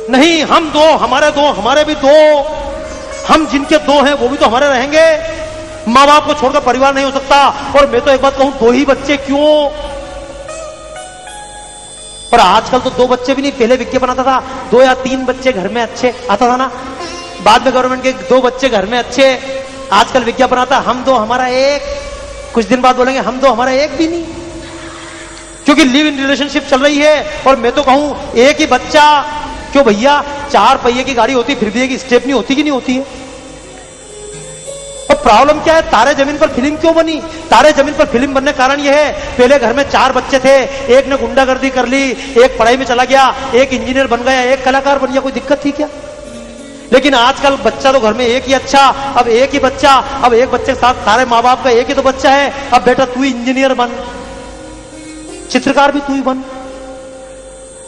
नहीं, हम दो, हमारे भी दो, हम जिनके दो हैं वो भी तो हमारे रहेंगे। माँ बाप को छोड़कर परिवार नहीं हो सकता। और मैं तो एक बात कहूं, दो ही बच्चे क्यों? पर आजकल तो दो बच्चे भी नहीं, पहले विज्ञापन आता था 2 या 3 बच्चे घर में अच्छे, आता था ना। बाद में गवर्नमेंट के 2 बच्चे घर में अच्छे। आजकल विज्ञापन आता हम दो हमारा एक, कुछ दिन बाद बोलेंगे हम दो हमारा एक भी नहीं, क्योंकि लिव इन रिलेशनशिप चल रही है। और मैं तो कहूं एक ही बच्चा क्यों भैया, 4 पहिए की गाड़ी होती फिर भी एक स्टेपनी होती कि नहीं होती है? और प्रॉब्लम क्या है, तारे जमीन पर फिल्म क्यों बनी? तारे जमीन पर फिल्म बनने का कारण यह है, पहले घर में 4 बच्चे थे, एक ने गुंडागर्दी कर ली, एक पढ़ाई में चला गया, एक इंजीनियर बन गया, एक कलाकार बन गया, कोई दिक्कत थी क्या? लेकिन आजकल बच्चा तो घर में एक ही अच्छा, अब एक ही बच्चा, अब एक बच्चे के साथ सारे माँ बाप का एक ही तो बच्चा है। अब बेटा तू ही इंजीनियर बन, चित्रकार भी तू ही बन,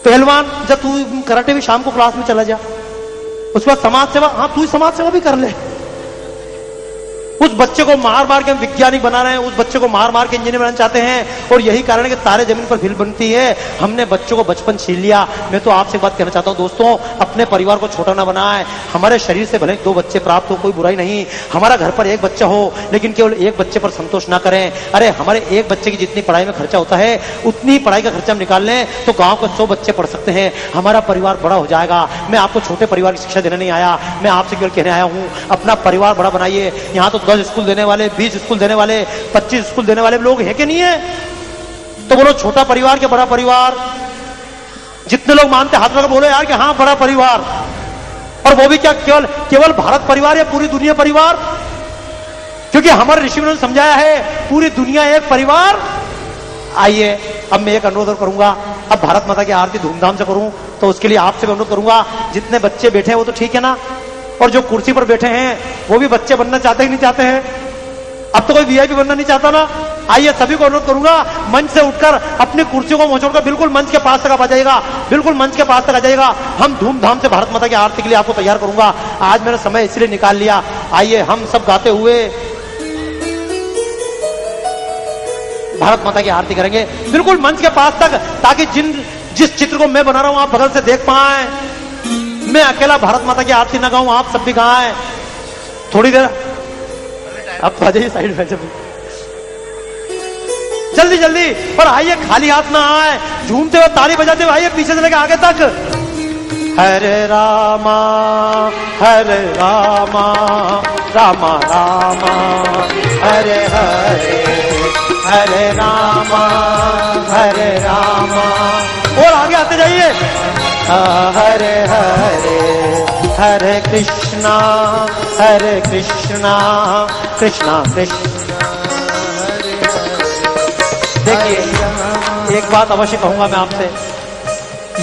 पहलवान जब तू कराटे भी शाम को क्लास में चला जा, उसके बाद समाज सेवा, हाँ तू ही समाज सेवा भी कर ले। उस बच्चे को मार मार के हम वैज्ञानिक बना रहे हैं, उस बच्चे को मार मार के इंजीनियर बनाना चाहते हैं। और यही कारण है कि तारे जमीन पर फिल्म बनती है। हमने बच्चों को बचपन छीन लिया। मैं तो आपसे बात कहना चाहता हूं दोस्तों, अपने परिवार को छोटा ना बनाएं। हमारे शरीर से भले 2 बच्चे प्राप्त हो, कोई बुराई नहीं, हमारा घर पर 1 बच्चा हो, लेकिन केवल 1 बच्चे पर संतोष ना करें। अरे हमारे 1 बच्चे की जितनी पढ़ाई में खर्चा होता है उतनी पढ़ाई का खर्चा हम निकाल लें तो गांव के 100 बच्चे पढ़ सकते हैं, हमारा परिवार बड़ा हो जाएगा। मैं आपको छोटे परिवार की शिक्षा देने नहीं आया, मैं आपसे केवल कहने आया हूं अपना परिवार बड़ा बनाइए। यहां तो 10 स्कूल देने वाले, 20 स्कूल देने वाले, 25 स्कूल देने वाले लोग हैं कि नहीं है? तो बोलो छोटा परिवार के बड़ा परिवार, जितने लोग मानते हाथ लगा बोलो यार कि हाँ बड़ा परिवार। और वो भी क्या केवल भारत परिवार या पूरी दुनिया परिवार? क्योंकि हमारे ऋषि ने समझाया है पूरी दुनिया एक परिवार। आइए अब मैं एक अनुरोध करूंगा, अब भारत माता की आरती धूमधाम से करूं तो उसके लिए आपसे भी अनुरोध करूंगा, जितने बच्चे बैठे हैं वो तो ठीक है ना, और जो कुर्सी पर बैठे हैं वो भी बच्चे बनना चाहते ही नहीं चाहते हैं। अब तो कोई वीआईपी बनना नहीं चाहता ना। आइए सभी को अनुरोध करूंगा, मंच से उठकर अपनी कुर्सियों को मोड़कर बिल्कुल मंच के पास तक आ जाइएगा, बिल्कुल मंच के पास तक आ जाइएगा। हम धूमधाम से भारत माता की आरती के लिए आपको तैयार करूंगा। आज मैंने समय इसलिए निकाल लिया। आइए हम सब गाते हुए भारत माता की आरती करेंगे बिल्कुल मंच के पास तक, ताकि जिस चित्र को मैं बना रहा हूं आप बगल से देख पाए। मैं अकेला भारत माता की आरती ना गाऊं, आप सब भी गाएं। थोड़ी देर अब आ जाइए साइड में, जल्दी जल्दी। और आइए खाली हाथ ना आए, झूमते हुए ताली बजाते हुए आइए पीछे से लेकर आगे तक। हरे रामा रामा रामा हरे हरे, हरे रामा और आगे आते जाइए। हरे हरे हरे कृष्णा कृष्णा कृष्ण। देखिए एक बात अवश्य कहूंगा मैं आपसे,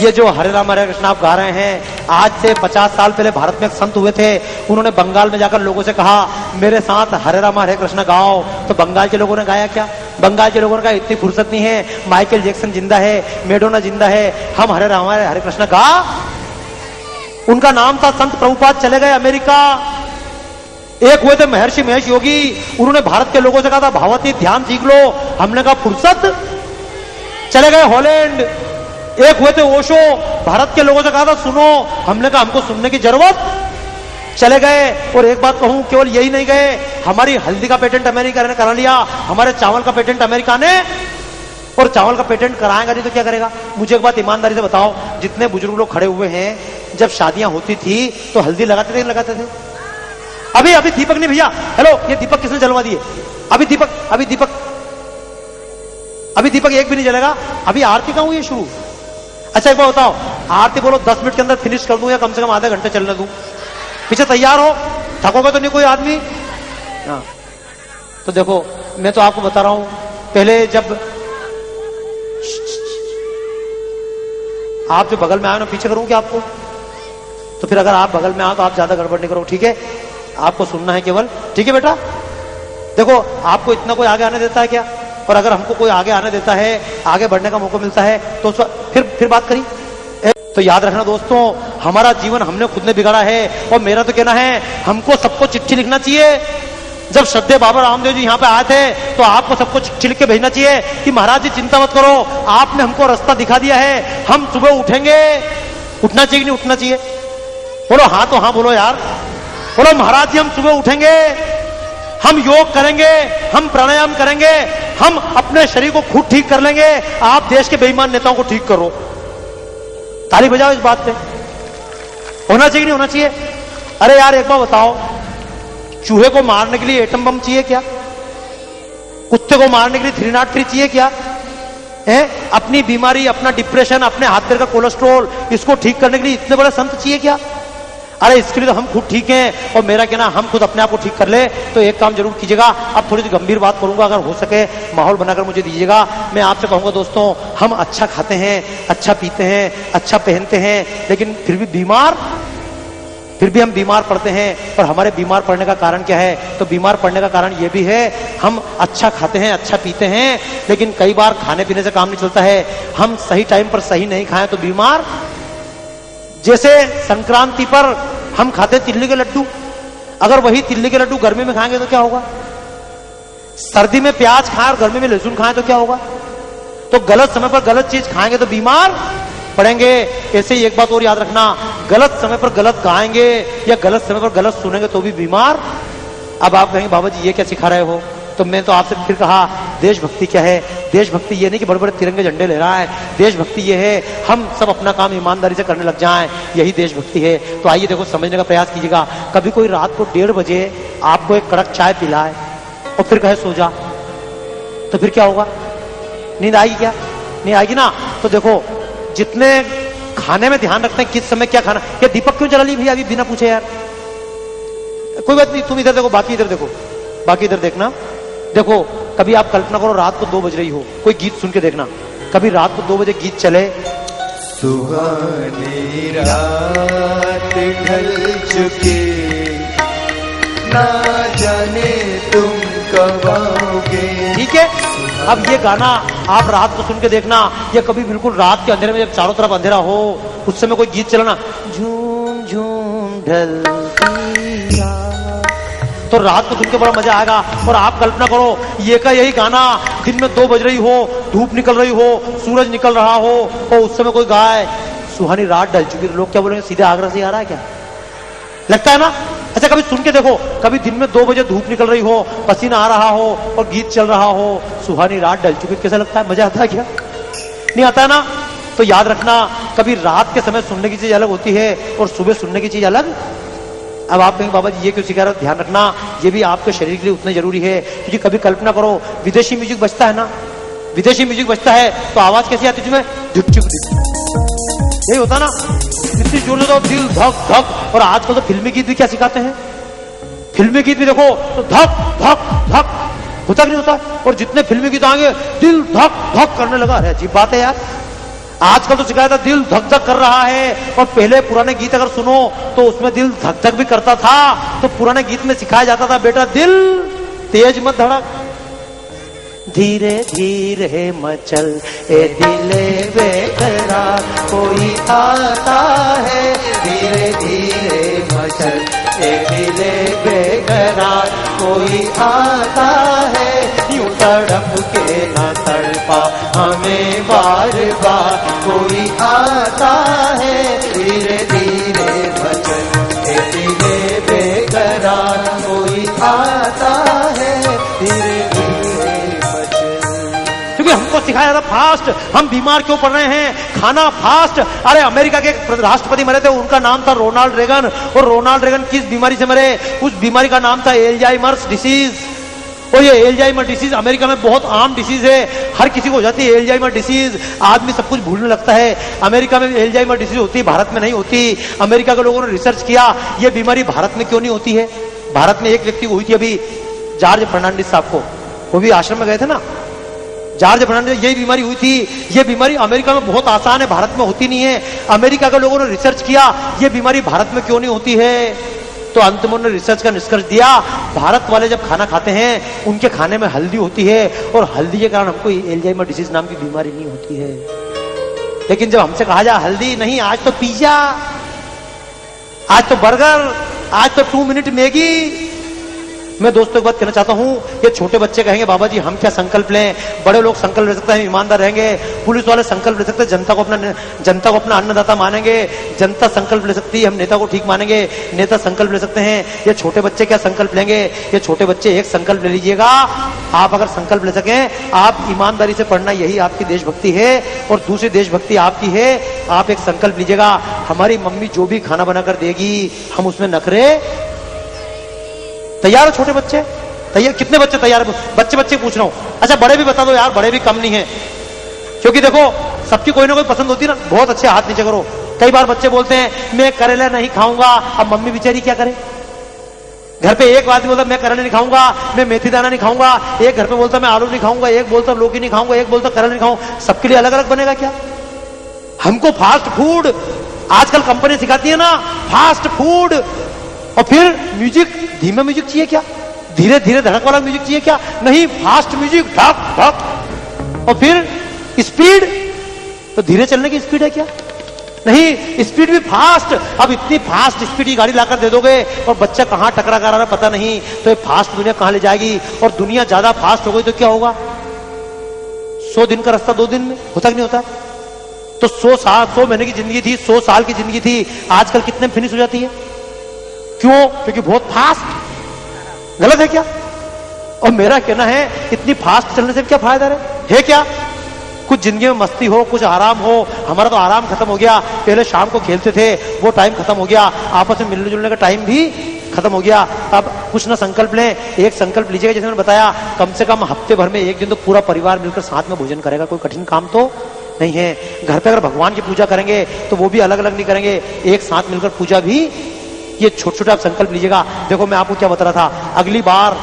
ये जो हरे राम हरे कृष्ण आप गा रहे हैं, आज से 50 साल पहले भारत में एक संत हुए थे, उन्होंने बंगाल में जाकर लोगों से कहा मेरे साथ हरे राम हरे कृष्ण गाओ। तो बंगाल के लोगों ने गाया क्या? बंगाल के लोगों ने कहा इतनी फुर्सत नहीं है, माइकल जैक्सन जिंदा है, मैडोना जिंदा है, हम हरे राम हरे कृष्ण गा। उनका नाम था संत प्रभुपाद, चले गए अमेरिका। एक हुए थे महर्षि महेश योगी, उन्होंने भारत के लोगों से कहा था भावती ध्यान सीख लो, हमने कहा फुर्सत, चले गए हॉलैंड। एक हुए थे ओशो, भारत के लोगों से कहा था सुनो, हमने कहा हमको सुनने की जरूरत, चले गए। और एक बात कहूं, केवल यही नहीं गए, हमारी हल्दी का पेटेंट अमेरिका ने करा लिया, हमारे चावल का पेटेंट अमेरिका ने, और चावल का पेटेंट कराएगा नहीं तो क्या करेगा? मुझे एक बात ईमानदारी से बताओ, जितने बुजुर्ग लोग खड़े हुए हैं, जब शादियां होती थी तो हल्दी लगाते थे लगाते थे? अभी दीपक नहीं भैया, हेलो ये दीपक किसने जलवा दिए? अभी दीपक एक भी नहीं जलेगा। अभी आरती का हुई है शुरू। अच्छा एक बार बताओ, आरती बोलो 10 मिनट के अंदर फिनिश कर दूं या कम से कम आधे घंटे चलने दूं? पीछे तैयार हो, थकोगे तो नहीं कोई आदमी। हाँ तो देखो मैं तो आपको बता रहा हूं, पहले जब आप जो बगल में आए ना, पीछे करूं क्या आपको? तो फिर अगर आप बगल में आओ तो आप ज्यादा गड़बड़ नहीं करो, ठीक है? आपको सुनना है केवल, ठीक है बेटा? देखो आपको इतना कोई आगे आने देता है क्या? और अगर हमको कोई आगे आने देता है, आगे बढ़ने का मौका मिलता है तो फिर बात करी। तो याद रखना दोस्तों, हमारा जीवन हमने खुद ने बिगाड़ा है। और मेरा तो कहना है हमको सबको चिट्ठी लिखना चाहिए। जब श्रद्धेय बाबा रामदेव जी यहाँ पे आए थे तो आपको सबको चिट्ठी लिख के भेजना चाहिए कि महाराज जी चिंता मत करो, आपने हमको रास्ता दिखा दिया है, हम सुबह उठेंगे, उठना चाहिए कि नहीं उठना चाहिए? बोलो हाँ तो हाँ बोलो यार। बोलो महाराज जी हम सुबह उठेंगे, हम योग करेंगे, हम प्राणायाम करेंगे, हम अपने शरीर को खुद ठीक कर लेंगे, आप देश के बेईमान नेताओं को ठीक करो। ताली बजाओ इस बात पे। होना चाहिए कि नहीं होना चाहिए? अरे यार एक बार बताओ, चूहे को मारने के लिए एटम बम चाहिए क्या? कुत्ते को मारने के लिए 303 चाहिए क्या? है अपनी बीमारी, अपना डिप्रेशन, अपने हाथ पैर का कोलेस्ट्रॉल, इसको ठीक करने के लिए इतने बड़े संत चाहिए क्या? अरे इसके लिए तो हम खुद ठीक हैं। और मेरा कहना, हम खुद अपने आप को ठीक कर ले तो एक काम जरूर कीजिएगा। अब थोड़ी सी गंभीर बात करूंगा, अगर हो सके माहौल बनाकर मुझे दीजिएगा। मैं आपसे कहूंगा दोस्तों, हम अच्छा खाते हैं, अच्छा पीते हैं, अच्छा पहनते हैं, लेकिन फिर भी हम बीमार पड़ते हैं। और हमारे बीमार पड़ने का कारण क्या है? तो बीमार पड़ने का कारण यह भी है, हम अच्छा खाते हैं, अच्छा पीते हैं, लेकिन कई बार खाने पीने से काम नहीं चलता है। हम सही टाइम पर सही नहीं खाएं तो बीमार। जैसे संक्रांति पर हम खाते तिल्ली के लड्डू, अगर वही तिल्ली के लड्डू गर्मी में खाएंगे तो क्या होगा? सर्दी में प्याज खाएं और गर्मी में लहसुन खाएं तो क्या होगा? तो गलत समय पर गलत चीज खाएंगे तो बीमार पड़ेंगे। ऐसे ही एक बात और याद रखना, गलत समय पर गलत गाएंगे या गलत समय पर गलत सुनेंगे तो भी बीमार। अब आप कहेंगे बाबा जी ये क्या सिखा रहे हो? तो मैं तो आपसे फिर कहा, देशभक्ति क्या है? देशभक्ति ये नहीं कि बड़े बड़े तिरंगे झंडे ले रहा है। देशभक्ति ये है हम सब अपना काम ईमानदारी से करने लग जाएं, यही देशभक्ति है। तो आइए देखो, समझने का प्रयास कीजिएगा। कभी कोई रात को 1:30 बजे आपको एक कड़क चाय पिलाए और फिर कहे सो जा, तो फिर क्या होगा? नींद आएगी क्या? नहीं आएगी ना। तो देखो, जितने खाने में ध्यान रखते हैं किस समय क्या खाना। ये दीपक क्यों जला ली भैया अभी बिना पूछे यार? कोई बात नहीं, तुम इधर देखो, बाकी इधर देखो, बाकी इधर देखना। देखो, कभी आप कल्पना करो रात को 2 बज रही हो, कोई गीत सुन के देखना। कभी रात को 2 बजे गीत चले, सुहानी रात ढल चुकी, ना जाने तुम कब आओगे। ठीक है, अब ये गाना आप रात को सुन के देखना, या कभी बिल्कुल रात के अंधेरे में जब चारों तरफ अंधेरा हो उस समय कोई गीत चलाना, झूम झूम ढलती रात, तो रात को सुन के बड़ा मजा आएगा। और आप कल्पना करो, ये का यही गाना दिन में 2 बज रही हो, धूप निकल रही हो, सूरज निकल रहा हो, और उस समय कोई गाय सुहानी रात ढल चुकी, लोग क्या बोलेंगे? सीधे आगरा से आ रहा है क्या? लगता है ना? अच्छा कभी सुन के देखो, कभी दिन में 2 बजे धूप निकल रही हो, पसीना आ रहा हो और गीत चल रहा हो, सुहानी रात ढल चुकी, कैसा लगता है? मजा आता है क्या? नहीं आता है ना? तो याद रखना, कभी रात के समय सुनने की चीज अलग होती है और सुबह सुनने की चीज अलग। अब आप कहेंगे बाबा जी ये क्यों सिखा रहे हो? ध्यान रखना, ये भी आपके शरीर के लिए उतना जरूरी है। क्योंकि कभी कल्पना करो, विदेशी म्यूजिक बजता है ना, विदेशी म्यूजिक बजता है तो आवाज कैसी आती है तुम्हें? धुक धुक धुक, यही होता ना, इतनी जोर से तो दिल धक धक। और आजकल तो फिल्मी गीत भी क्या सिखाते हैं? फिल्मी गीत भी देखो तो धक धक धक होता कि नहीं होता? और जितने फिल्मी गीत आएंगे दिल धक धक करने लगा। अरे अजीब बात है यार, आजकल तो सिखाया था दिल धक धक कर रहा है, और पहले पुराने गीत अगर सुनो तो उसमें दिल धक धक भी करता था। तो पुराने गीत में सिखाया जाता था, बेटा दिल तेज मत धड़क, धीरे धीरे मचल ए दिले बेकरार, कोई आता है धीरे धीरे मचल ए दिले बेकरार, कोई आता है, यूं तड़प के न तड़पा हमें बार बार, कोई आता है धीरे धीरे मचल ए दिले बेकरार, कोई आता है धीरे हमको सिखाया था फास्ट। हम बीमार क्यों पड़ रहे हैं? खाना फास्ट। अरे अमेरिका के एक राष्ट्रपति मरे थे, उनका नाम था रोनाल्ड रेगन। और रोनाल्ड रेगन किस बीमारी से मरे? उस बीमारी का नाम था एल्जाइमर्स डिसीज। और ये एल्जाइमर डिसीज अमेरिका में बहुत आम डिसीज है, हर किसी को हो जाती है एल्जाइमर डिसीज। आदमी सब कुछ भूलने लगता है। अमेरिका में एल्जाइमर डिसीज होती है, भारत में नहीं होती। अमेरिका के लोगों ने रिसर्च किया, ये बीमारी भारत में क्यों नहीं होती है। भारत में एक व्यक्ति को हुई थी अभी, जॉर्ज फर्नांडिस साहब को, वो भी आश्रम में गए थे ना, जॉर्ज फर्नांडिस, यही बीमारी हुई थी। ये बीमारी अमेरिका में बहुत आसान है, भारत में होती नहीं है। अमेरिका के लोगों ने रिसर्च किया, ये बीमारी भारत में क्यों नहीं होती है। तो अंत में उन्होंने रिसर्च का निष्कर्ष दिया, भारत वाले जब खाना खाते हैं उनके खाने में हल्दी होती है, और हल्दी के कारण हमको एल्जाइमर डिसीज नाम की बीमारी नहीं होती है। लेकिन जब हमसे कहा जाए हल्दी नहीं, आज तो पिज्जा, आज तो बर्गर, आज तो 2 मिनट मैगी, मैं दोस्तों एक बात कहना चाहता हूं, ये छोटे बच्चे कहेंगे बाबा जी हम क्या संकल्प लें, बड़े लोग संकल्प ले सकते हैं ईमानदार रहेंगे, पुलिस वाले संकल्प ले सकते हैं जनता को अपना अन्नदाता मानेंगे, जनता संकल्प ले सकती है हम नेता को ठीक मानेंगे, नेता संकल्प ले सकते हैं, ये छोटे बच्चे क्या संकल्प लेंगे। ये छोटे बच्चे एक संकल्प ले लीजिएगा, आप अगर संकल्प ले सकें, आप ईमानदारी से पढ़ना, यही आपकी देशभक्ति है और दूसरी देशभक्ति आपकी है। आप एक संकल्प लीजिएगा, हमारी मम्मी जो भी खाना बनाकर देगी हम उसमें नखरे। तैयार हो छोटे बच्चे? तैयार? कितने बच्चे तैयार है? बच्चे पूछ रहा हूं। अच्छा बड़े भी बता दो यार, बड़े भी कम नहीं है, क्योंकि देखो सबकी कोई ना कोई पसंद होती है ना। बहुत अच्छे, हाथ नीचे करो। कई बार बच्चे बोलते हैं मैं करेला नहीं खाऊंगा, अब मम्मी बेचारी क्या करे। घर पे एक आदमी बोलता मैं करेला नहीं खाऊंगा, मैं मेथी दाना नहीं खाऊंगा, एक घर पे बोलता मैं आलू नहीं खाऊंगा, एक बोलता लौकी नहीं खाऊंगा, एक बोलता करेला नहीं खाऊंगा। सबके लिए अलग अलग बनेगा क्या? हमको फास्ट फूड आजकल कंपनी सिखाती है ना, फास्ट फूड, और फिर म्यूजिक, धीमा म्यूजिक चाहिए क्या? धीरे धीरे धड़क वाला म्यूजिक चाहिए क्या? नहीं, फास्ट म्यूजिक, धक धक। और फिर स्पीड, तो धीरे चलने की स्पीड है क्या? नहीं, स्पीड भी फास्ट। अब इतनी फास्ट स्पीड की गाड़ी लाकर दे दोगे और बच्चा कहां टकरा कर रहा है पता नहीं, तो ये फास्ट दुनिया कहां ले जाएगी। और दुनिया ज्यादा फास्ट हो गई तो क्या होगा? 100 दिन का रास्ता 2 दिन में होता कि नहीं होता? तो 100 महीने की जिंदगी थी, 100 साल की जिंदगी थी, आजकल कितने में फिनिश हो जाती है? क्यों? क्योंकि बहुत फास्ट। गलत है क्या? और मेरा कहना है इतनी फास्ट चलने से क्या फायदा है क्या? कुछ जिंदगी में मस्ती हो, कुछ आराम हो। हमारा तो आराम खत्म हो गया। पहले शाम को खेलते थे, वो टाइम खत्म हो गया। आपस में मिलने जुलने का टाइम भी खत्म हो गया। अब कुछ ना संकल्प लें, एक संकल्प लीजिएगा, जैसे मैंने बताया, कम से कम हफ्ते भर में एक दिन तो पूरा परिवार मिलकर साथ में भोजन करेगा। कोई कठिन काम तो नहीं है। घर पे अगर भगवान की पूजा करेंगे तो वो भी अलग अलग नहीं करेंगे, एक साथ मिलकर पूजा भी। ये छोटे छोटे आप संकल्प लीजिएगा। देखो मैं आपको क्या बता रहा था, अगली बार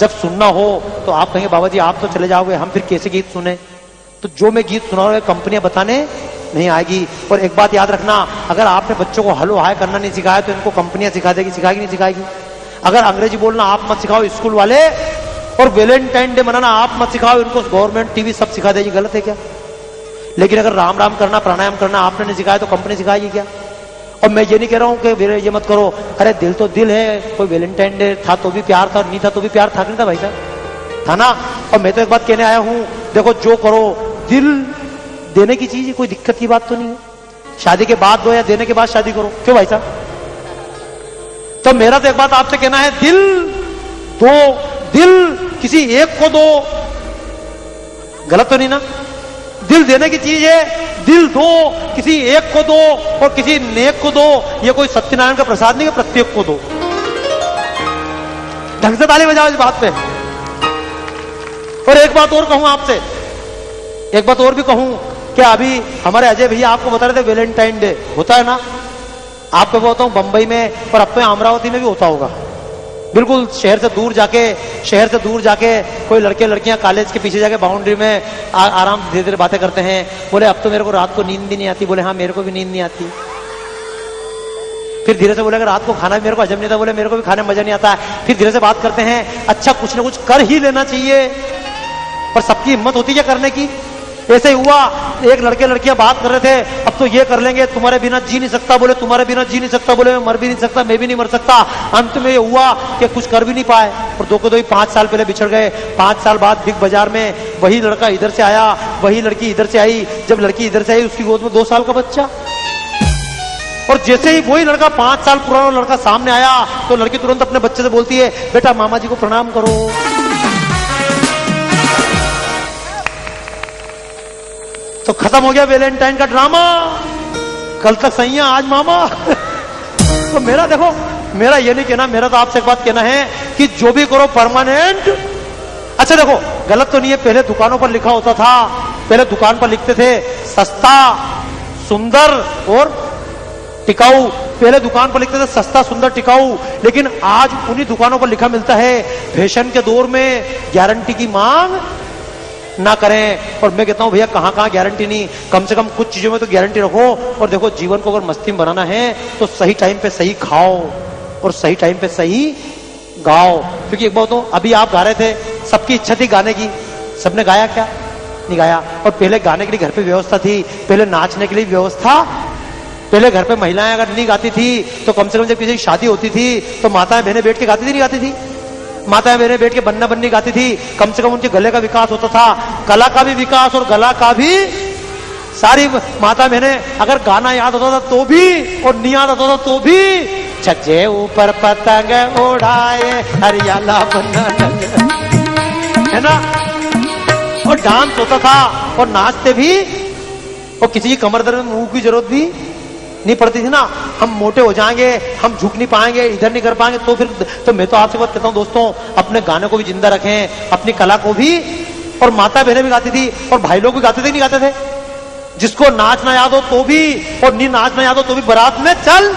जब सुनना हो तो आप कहेंगे बाबा जी आप तो चले जाओगे, हम फिर कैसे गीत सुने? तो जो मैं गीत सुना रहा हूं कंपनियां बताने नहीं आएगी। और एक बात याद रखना, अगर आपने बच्चों को हलो हाय करना नहीं सिखाया तो इनको कंपनियां सिखा देगी, सिखाएगी नहीं सिखाएगी। अगर अंग्रेजी बोलना आप मत सिखाओ स्कूल वाले, और वैलेंटाइन डे मनाना आप मत सिखाओ, इनको गवर्नमेंट टीवी सब सिखा देगी। गलत है क्या? लेकिन अगर राम राम करना, प्राणायाम करना आपने नहीं सिखाया तो कंपनी सिखाएगी क्या? और मैं ये नहीं कह रहा हूं कि ये मत करो, अरे दिल तो दिल है, कोई वैलेंटाइन डे था तो भी प्यार था, नहीं था तो भी प्यार था, नहीं था भाई साहब, था ना। और मैं तो एक बात कहने आया हूं, देखो जो करो दिल देने की चीज है, कोई दिक्कत की बात तो नहीं है। शादी के बाद दो या देने के बाद शादी करो, क्यों भाई साहब? तो मेरा तो एक बात आपसे कहना है, दिल दो, दिल किसी एक को दो, गलत तो नहीं ना? दिल देने की चीज है, दिल दो, किसी एक को दो और किसी नेक को दो। ये कोई सत्यनारायण का प्रसाद नहीं है, प्रत्येक को दो। ढंग से ताली बजाओ इस बात पे। और एक बात और कहूं आपसे, एक बात और भी कहूं, क्या अभी हमारे अजय भैया आपको बता रहे थे वैलेंटाइन डे होता है ना, आपको बताता हूं बंबई में, और अब तो अमरावती में भी होता होगा। बिल्कुल शहर से दूर जाके कोई लड़के लड़कियां कॉलेज के पीछे जाके बाउंड्री में आराम से धीरे धीरे बातें करते हैं। बोले अब तो मेरे को रात को नींद भी नहीं आती। बोले हाँ मेरे को भी नींद नहीं आती। फिर धीरे से बोले अगर रात को खाना भी मेरे को हजम नहीं आता। बोले मेरे को भी खाने में मजा नहीं आता। फिर धीरे से बात करते हैं, अच्छा कुछ ना कुछ कर ही लेना चाहिए, पर सबकी हिम्मत होती है करने की। ऐसे ही हुआ, एक लड़के लड़कियां बात कर रहे थे, अब तो ये कर लेंगे, तुम्हारे बिना जी नहीं सकता। बोले तुम्हारे बिना जी नहीं सकता। बोले मैं मर भी नहीं सकता, मैं भी नहीं मर सकता। अंत में ये हुआ कि कुछ कर भी नहीं पाए, और दो को दो ही 5 साल पहले बिछड़ गए। 5 साल बाद बिग बाजार में वही लड़का इधर से आया, वही लड़की इधर से आई। जब लड़की इधर से आई, उसकी गोद में 2 साल का बच्चा। और जैसे ही वही लड़का 5 साल पुराना लड़का सामने आया, तो लड़की तुरंत अपने बच्चे से बोलती है, बेटा मामा जी को प्रणाम करो। तो खत्म हो गया वैलेंटाइन का ड्रामा। कल तक सैया, आज मामा। तो मेरा देखो, मेरा ये नहीं कहना, मेरा तो आपसे एक बात कहना है कि जो भी करो परमानेंट। अच्छा देखो, गलत तो नहीं है, पहले दुकानों पर लिखा होता था, पहले दुकान पर लिखते थे सस्ता, सुंदर और टिकाऊ। पहले दुकान पर लिखते थे सस्ता, सुंदर, टिकाऊ, लेकिन आज उन्हीं दुकानों पर लिखा मिलता है फैशन के दौर में गारंटी की मांग ना करें। और मैं कहता हूं भैया कहां कहां गारंटी नहीं, कम से कम कुछ चीजों में तो गारंटी रखो। और देखो जीवन को अगर मस्ती में बनाना है तो सही टाइम पे सही खाओ और सही टाइम पे सही गाओ। क्योंकि एक बात तो अभी आप गा रहे थे, सबकी इच्छा थी गाने की, सबने गाया क्या? नहीं गाया। और पहले गाने के लिए घर पे व्यवस्था थी, पहले नाचने के लिए व्यवस्था, पहले घर पे महिलाएं अगर नहीं गाती थी तो कम से कम जब किसी की शादी होती थी तो माताएं बहनें बैठ के गाती थी, नहीं गाती थी? माताएं बहनें बैठ के बन्ना बन्नी गाती थी, कम से कम उनके गले का विकास होता था, कला का भी विकास और गला का भी। सारी माता बहनें अगर गाना याद होता था तो भी और नहीं याद होता था तो भी, छज्जे ऊपर पतंग उड़ाए हरियाला बन्ना लगे, है ना। और डांस होता था और नाचते भी, और किसी की कमर दर्द में मुंह की जरूरत भी नहीं पड़ती थी ना। हम मोटे हो जाएंगे, हम झुक नहीं पाएंगे, इधर नहीं कर पाएंगे, तो फिर तो मैं तो आपसे बात कहता हूं दोस्तों, अपने गाने को भी जिंदा रखें, अपनी कला को भी। और माता बहनें भी गाती थी और भाई लोग भी गाते थे, नहीं गाते थे। जिसको नाचना याद हो तो भी और नहीं नाचना याद हो तो भी बारात में चल